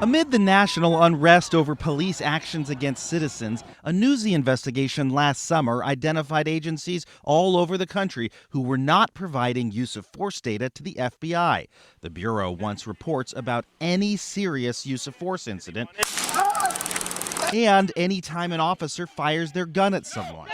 Amid the national unrest over police actions against citizens, a Newsy investigation last summer identified agencies all over the country who were not providing use of force data to the FBI. The Bureau wants reports about any serious use of force incident and any time an officer fires their gun at someone.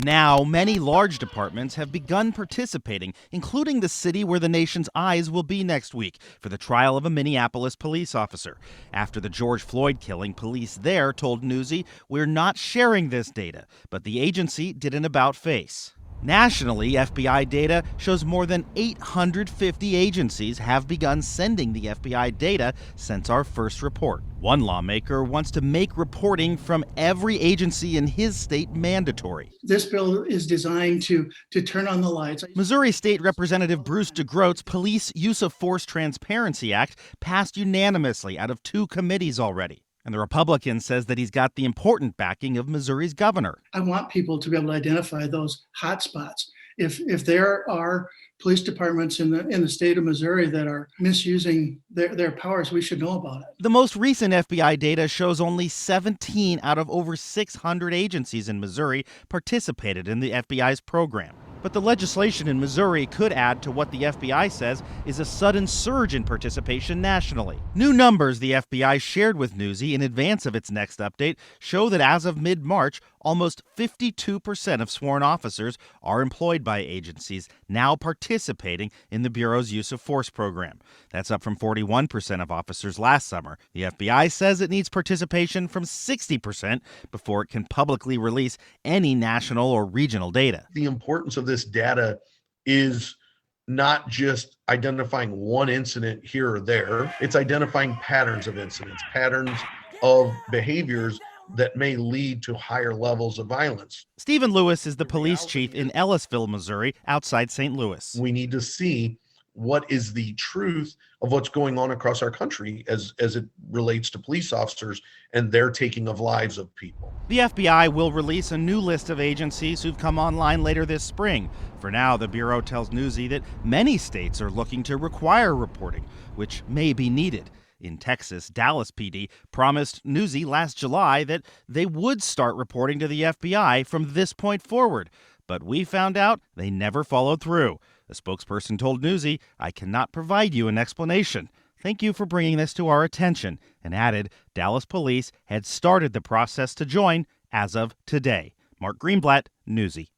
Now, many large departments have begun participating, including the city where the nation's eyes will be next week for the trial of a Minneapolis police officer. After the George Floyd killing, police there told Newsy, "We're not sharing this data," but the agency did an about-face. Nationally, FBI data shows more than 850 agencies have begun sending the FBI data since our first report. One lawmaker wants to make reporting from every agency in his state mandatory. This bill is designed to turn on the lights. Missouri State Representative Bruce DeGroat's Police Use of Force Transparency Act passed unanimously out of 2 committees already. And the Republican says that he's got the important backing of Missouri's governor. I want people to be able to identify those hot spots. If there are police departments in the state of Missouri that are misusing their powers, we should know about it. The most recent FBI data shows only 17 out of over 600 agencies in Missouri participated in the FBI's program. But the legislation in Missouri could add to what the FBI says is a sudden surge in participation nationally. New numbers the FBI shared with Newsy in advance of its next update show that as of mid-March, almost 52% of sworn officers are employed by agencies now participating in the Bureau's use of force program. That's up from 41% of officers last summer. The FBI says it needs participation from 60% before it can publicly release any national or regional data. The importance of this data is not just identifying one incident here or there. It's identifying patterns of incidents, patterns of behaviors that may lead to higher levels of violence. Stephen Lewis is the police chief in Ellisville, Missouri, outside St. Louis. We need to see what is the truth of what's going on across our country as it relates to police officers and their taking of lives of people. The FBI will release a new list of agencies who've come online later this spring. For now, the Bureau tells Newsy that many states are looking to require reporting, which may be needed. In Texas, Dallas PD promised Newsy last July that they would start reporting to the FBI from this point forward. But we found out they never followed through. A spokesperson told Newsy, "I cannot provide you an explanation. Thank you for bringing this to our attention," and added Dallas police had started the process to join as of today. Mark Greenblatt, Newsy.